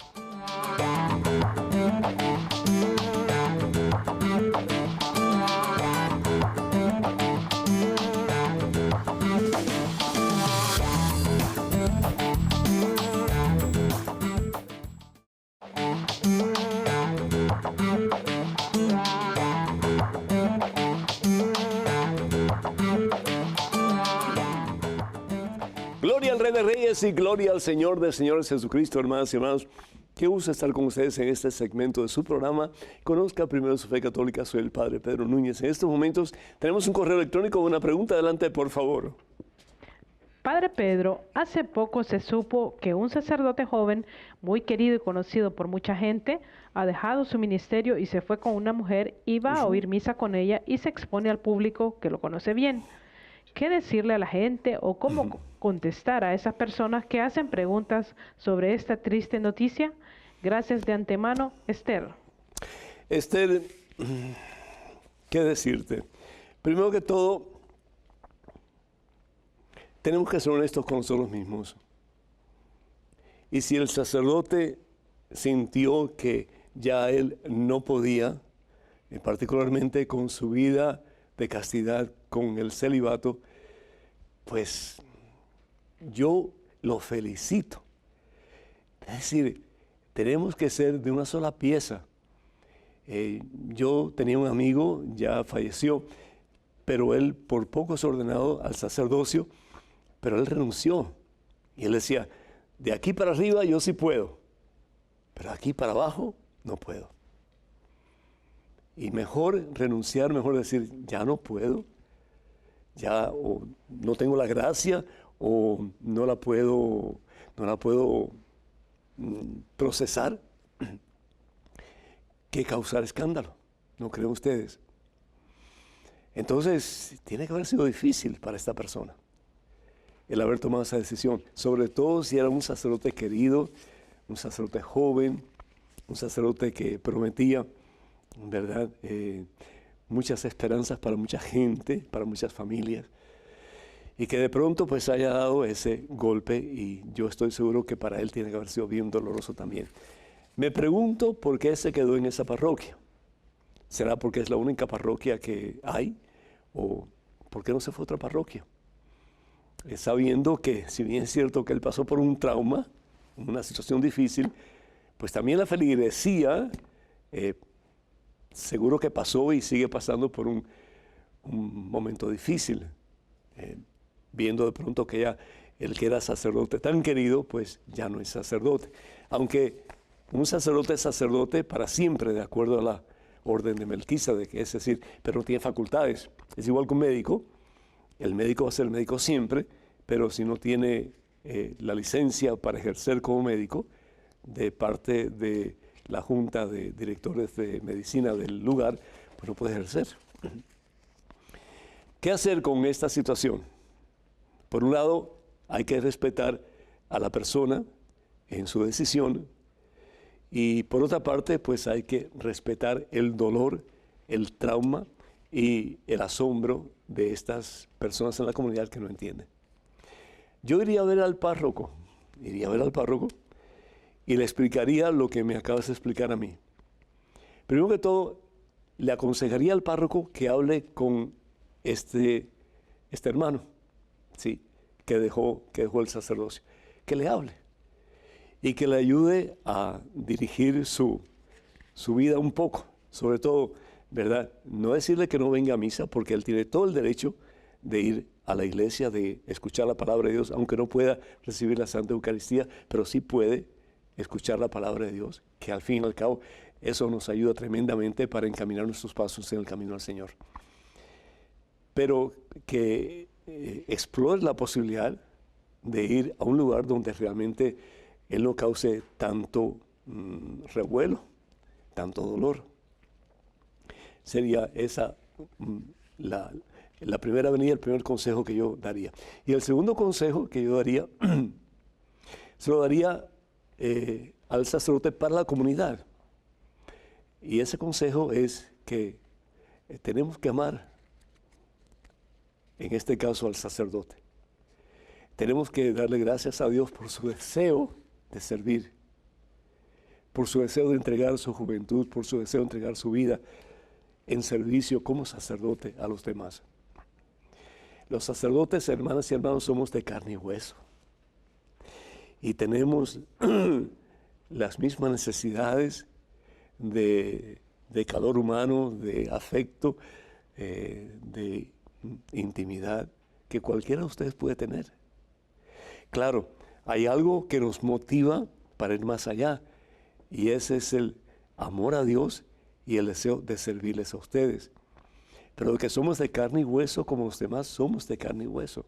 Gloria al Rey de Reyes y gloria al Señor de Señores Jesucristo, hermanas y hermanos. Qué gusto estar con ustedes en este segmento de su programa. Conozca primero su fe católica. Soy el Padre Pedro Núñez. En estos momentos tenemos un correo electrónico, una pregunta. Adelante, por favor. Padre Pedro, hace poco se supo que un sacerdote joven, muy querido y conocido por mucha gente, ha dejado su ministerio y se fue con una mujer, iba a oír misa con ella y se expone al público que lo conoce bien. ¿Qué decirle a la gente o cómo contestar a esas personas que hacen preguntas sobre esta triste noticia? Gracias de antemano, Esther. Esther, ¿qué decirte? Primero que todo, tenemos que ser honestos con nosotros mismos. Y si el sacerdote sintió que ya él no podía, particularmente con su vida de castidad, con el celibato, pues yo lo felicito. Es decir, tenemos que ser de una sola pieza. Yo tenía un amigo, ya falleció, pero él por poco es ordenado al sacerdocio, pero él renunció. Y él decía, de aquí para arriba yo sí puedo, pero aquí para abajo no puedo. Y mejor renunciar, mejor decir, ya no puedo, ya o no tengo la gracia, o no la puedo procesar, que causar escándalo. ¿No creen ustedes? Entonces, tiene que haber sido difícil para esta persona el haber tomado esa decisión, sobre todo si era un sacerdote querido, un sacerdote joven, un sacerdote que prometía, ¿verdad? Muchas esperanzas para mucha gente, para muchas familias, y que de pronto pues haya dado ese golpe, y yo estoy seguro que para él tiene que haber sido bien doloroso también. Me pregunto por qué se quedó en esa parroquia. ¿Será porque es la única parroquia que hay? ¿O por qué no se fue a otra parroquia? Sabiendo que, si bien es cierto que él pasó por un trauma, una situación difícil, pues también la feligresía seguro que pasó y sigue pasando por un momento difícil, viendo de pronto que ya el que era sacerdote tan querido, pues ya no es sacerdote. Aunque un sacerdote es sacerdote para siempre, de acuerdo a la orden de Melquisedec, es decir, pero no tiene facultades. Es igual que un médico. El médico va a ser médico siempre, pero si no tiene la licencia para ejercer como médico de parte de la junta de directores de medicina del lugar, pues no puede ejercer. ¿Qué hacer con esta situación? Por un lado, hay que respetar a la persona en su decisión, y por otra parte, pues hay que respetar el dolor, el trauma y el asombro de estas personas en la comunidad que no entienden. Yo iría a ver al párroco, y le explicaría lo que me acabas de explicar a mí. Primero que todo, le aconsejaría al párroco que hable con este hermano, ¿sí?, que dejó el sacerdocio, que le hable y que le ayude a dirigir su vida un poco, sobre todo, ¿verdad? No decirle que no venga a misa, porque él tiene todo el derecho de ir a la iglesia, de escuchar la palabra de Dios, aunque no pueda recibir la Santa Eucaristía, pero sí puede escuchar la palabra de Dios, que al fin y al cabo eso nos ayuda tremendamente para encaminar nuestros pasos en el camino al Señor. Pero que explore la posibilidad de ir a un lugar donde realmente él no cause tanto revuelo, tanto dolor. Sería esa la primera venida, el primer consejo que yo daría. Y el segundo consejo que yo daría, se lo daría al sacerdote para la comunidad. Y ese consejo es que tenemos que amar, en este caso al sacerdote. Tenemos que darle gracias a Dios por su deseo de servir, por su deseo de entregar su juventud, por su deseo de entregar su vida en servicio como sacerdote a los demás. Los sacerdotes, hermanas y hermanos, somos de carne y hueso. Y tenemos las mismas necesidades de calor humano, de afecto, de intimidad, que cualquiera de ustedes puede tener. Claro, hay algo que nos motiva para ir más allá, y ese es el amor a Dios y el deseo de servirles a ustedes. Pero que somos de carne y hueso como los demás, somos de carne y hueso.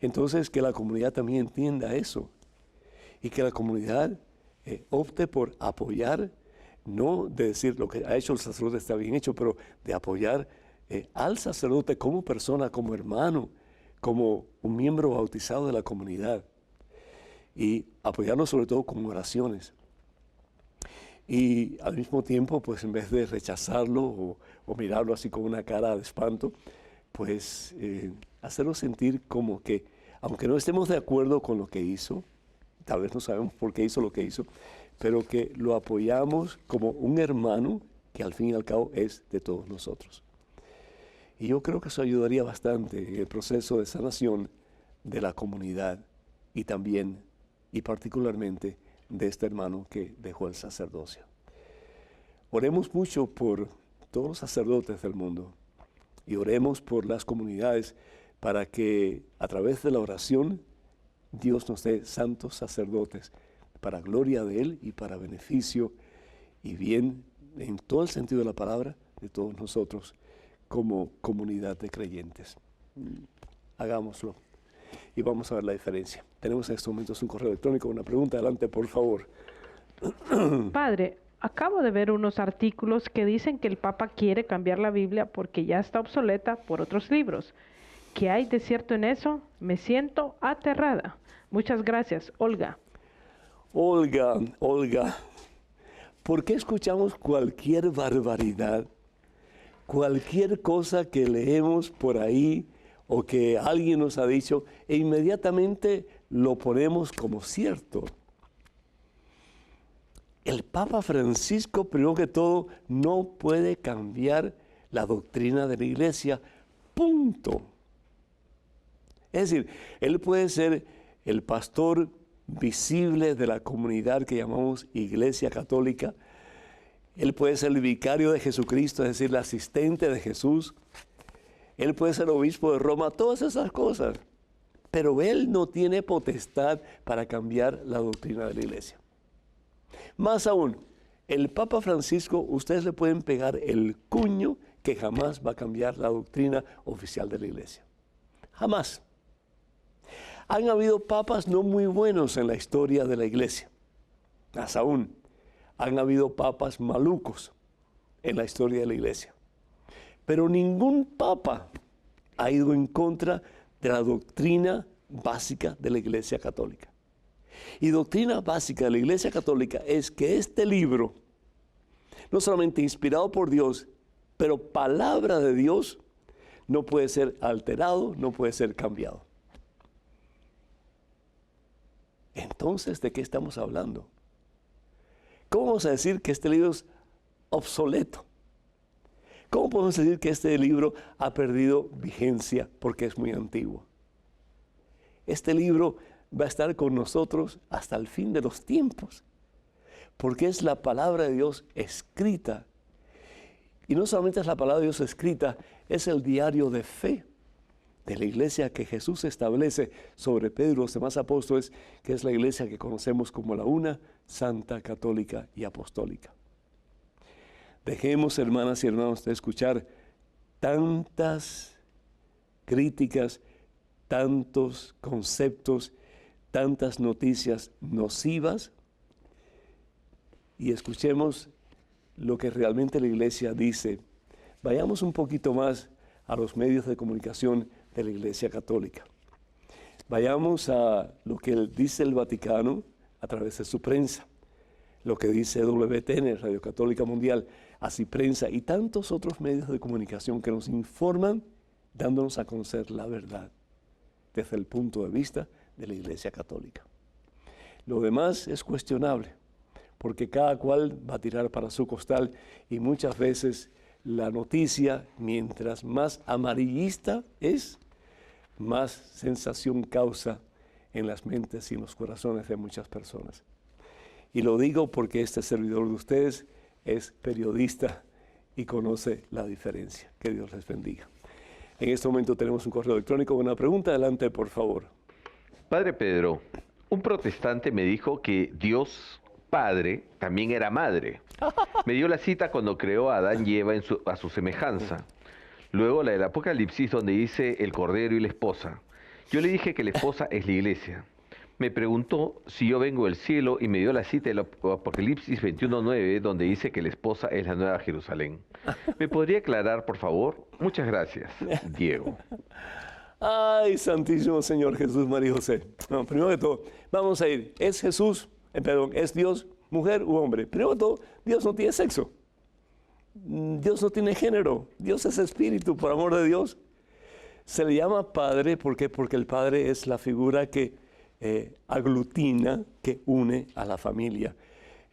Entonces, que la comunidad también entienda eso, y que la comunidad opte por apoyar, no de decir lo que ha hecho el sacerdote está bien hecho, pero de apoyar al sacerdote como persona, como hermano, como un miembro bautizado de la comunidad, y apoyarlo sobre todo con oraciones. Y al mismo tiempo, pues en vez de rechazarlo o mirarlo así con una cara de espanto, pues hacerlo sentir como que, aunque no estemos de acuerdo con lo que hizo, tal vez no sabemos por qué hizo lo que hizo, pero que lo apoyamos como un hermano que al fin y al cabo es de todos nosotros. Y yo creo que eso ayudaría bastante en el proceso de sanación de la comunidad, y también y particularmente de este hermano que dejó el sacerdocio. Oremos mucho por todos los sacerdotes del mundo, Y oremos por las comunidades para que a través de la oración Dios nos dé santos sacerdotes para gloria de Él y para beneficio y bien en todo el sentido de la palabra de todos nosotros como comunidad de creyentes. Hagámoslo y vamos a ver la diferencia. Tenemos en estos momentos un correo electrónico, una pregunta. Adelante, por favor. Padre, acabo de ver unos artículos que dicen que el Papa quiere cambiar la Biblia porque ya está obsoleta por otros libros. ¿Qué hay de cierto en eso? Me siento aterrada. Muchas gracias, Olga. Olga, ¿por qué escuchamos cualquier barbaridad? Cualquier cosa que leemos por ahí o que alguien nos ha dicho e inmediatamente lo ponemos como cierto. El Papa Francisco, primero que todo, no puede cambiar la doctrina de la Iglesia, punto. Es decir, él puede ser el pastor visible de la comunidad que llamamos Iglesia Católica. Él puede ser el vicario de Jesucristo, es decir, el asistente de Jesús. Él puede ser obispo de Roma, todas esas cosas. Pero él no tiene potestad para cambiar la doctrina de la Iglesia. Más aún, el Papa Francisco, ustedes le pueden pegar el cuño que jamás va a cambiar la doctrina oficial de la Iglesia. Jamás. Han habido papas no muy buenos en la historia de la Iglesia. Más aún, han habido papas malucos en la historia de la Iglesia. Pero ningún papa ha ido en contra de la doctrina básica de la Iglesia Católica. Y doctrina básica de la Iglesia Católica es que este libro, no solamente inspirado por Dios, pero palabra de Dios, no puede ser alterado, no puede ser cambiado. Entonces, ¿de qué estamos hablando? ¿Cómo vamos a decir que este libro es obsoleto? ¿Cómo podemos decir que este libro ha perdido vigencia porque es muy antiguo? Este libro va a estar con nosotros hasta el fin de los tiempos, porque es la palabra de Dios escrita. Y no solamente es la palabra de Dios escrita, es el diario de fe de la iglesia que Jesús establece sobre Pedro y los demás apóstoles, que es la iglesia que conocemos como la una, santa, católica y apostólica. Dejemos, hermanas y hermanos, de escuchar tantas críticas, tantos conceptos, tantas noticias nocivas y escuchemos lo que realmente la iglesia dice. Vayamos un poquito más a los medios de comunicación de la Iglesia Católica. Vayamos a lo que dice el Vaticano a través de su prensa, lo que dice WTN, Radio Católica Mundial, así prensa y tantos otros medios de comunicación que nos informan dándonos a conocer la verdad desde el punto de vista de la Iglesia Católica. Lo demás es cuestionable, porque cada cual va a tirar para su costal y muchas veces la noticia, mientras más amarillista es, más sensación causa en las mentes y en los corazones de muchas personas. Y lo digo porque este servidor de ustedes es periodista y conoce la diferencia. Que Dios les bendiga. En este momento tenemos un correo electrónico. Una pregunta, adelante, por favor. Padre Pedro, un protestante me dijo que Dios Padre también era madre. Me dio la cita cuando creó a Adán y Eva a su semejanza. Luego la del Apocalipsis donde dice el Cordero y la esposa. Yo le dije que la esposa es la iglesia. Me preguntó si yo vengo del cielo y me dio la cita del Apocalipsis 21:9 donde dice que la esposa es la nueva Jerusalén. ¿Me podría aclarar, por favor? Muchas gracias, Diego. Ay, Santísimo Señor Jesús, María y José. No, primero de todo, vamos a ir. ¿Es Jesús, es Dios, mujer u hombre? Primero de todo, Dios no tiene sexo. Dios no tiene género. Dios es espíritu, por amor de Dios. Se le llama Padre, ¿por qué? Porque el Padre es la figura que aglutina, que une a la familia.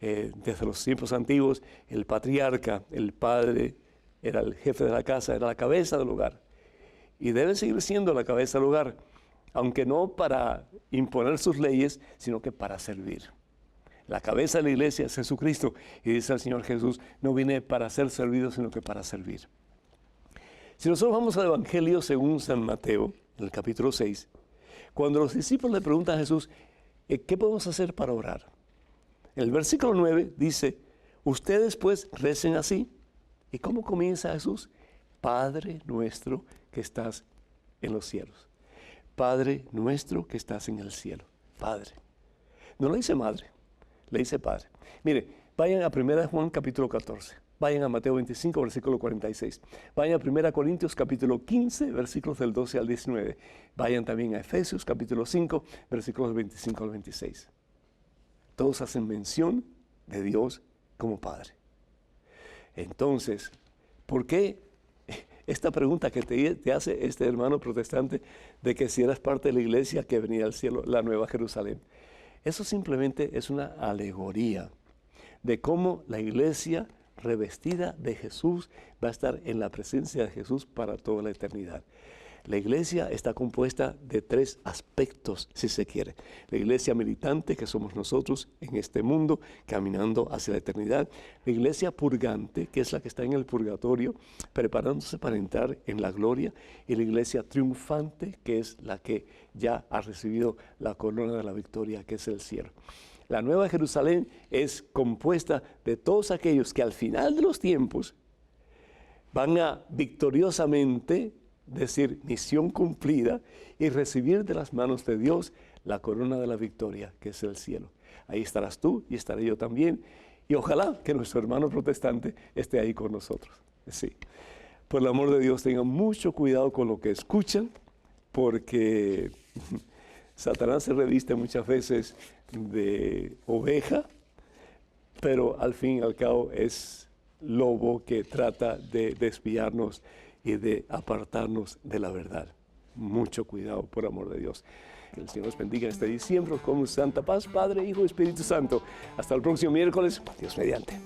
Desde los tiempos antiguos, el patriarca, el padre, era el jefe de la casa, era la cabeza del hogar. Y debe seguir siendo la cabeza del hogar, aunque no para imponer sus leyes, sino que para servir. La cabeza de la iglesia es Jesucristo, y dice el Señor Jesús, no vine para ser servido, sino que para servir. Si nosotros vamos al Evangelio según San Mateo, en el capítulo 6, cuando los discípulos le preguntan a Jesús, ¿qué podemos hacer para orar? En el versículo 9 dice, ustedes pues recen así. ¿Y cómo comienza Jesús? Padre nuestro que estás en los cielos. Padre nuestro que estás en el cielo. Padre. No le dice madre, le dice padre. Mire, vayan a 1 Juan capítulo 14. Vayan a Mateo 25, versículo 46. Vayan a 1 Corintios capítulo 15, versículos del 12 al 19. Vayan también a Efesios capítulo 5, versículos 25 al 26. Todos hacen mención de Dios como Padre. Entonces, ¿por qué esta pregunta que te hace este hermano protestante de que si eras parte de la iglesia que venía al cielo, la Nueva Jerusalén? Eso simplemente es una alegoría de cómo la iglesia revestida de Jesús va a estar en la presencia de Jesús para toda la eternidad. La iglesia está compuesta de 3 aspectos, si se quiere. La iglesia militante, que somos nosotros en este mundo, caminando hacia la eternidad. La iglesia purgante, que es la que está en el purgatorio, preparándose para entrar en la gloria. Y la iglesia triunfante, que es la que ya ha recibido la corona de la victoria, que es el cielo. La Nueva Jerusalén es compuesta de todos aquellos que al final de los tiempos van a victoriosamente decir misión cumplida y recibir de las manos de Dios la corona de la victoria, que es el cielo. Ahí estarás tú y estaré yo también. Y ojalá que nuestro hermano protestante esté ahí con nosotros. Sí. Por el amor de Dios, tengan mucho cuidado con lo que escuchan, porque Satanás se reviste muchas veces de oveja, pero al fin y al cabo es lobo que trata de desviarnos y de apartarnos de la verdad. Mucho cuidado, por amor de Dios. Que el Señor nos bendiga en este diciembre con santa paz, Padre, Hijo y Espíritu Santo. Hasta el próximo miércoles, Dios mediante.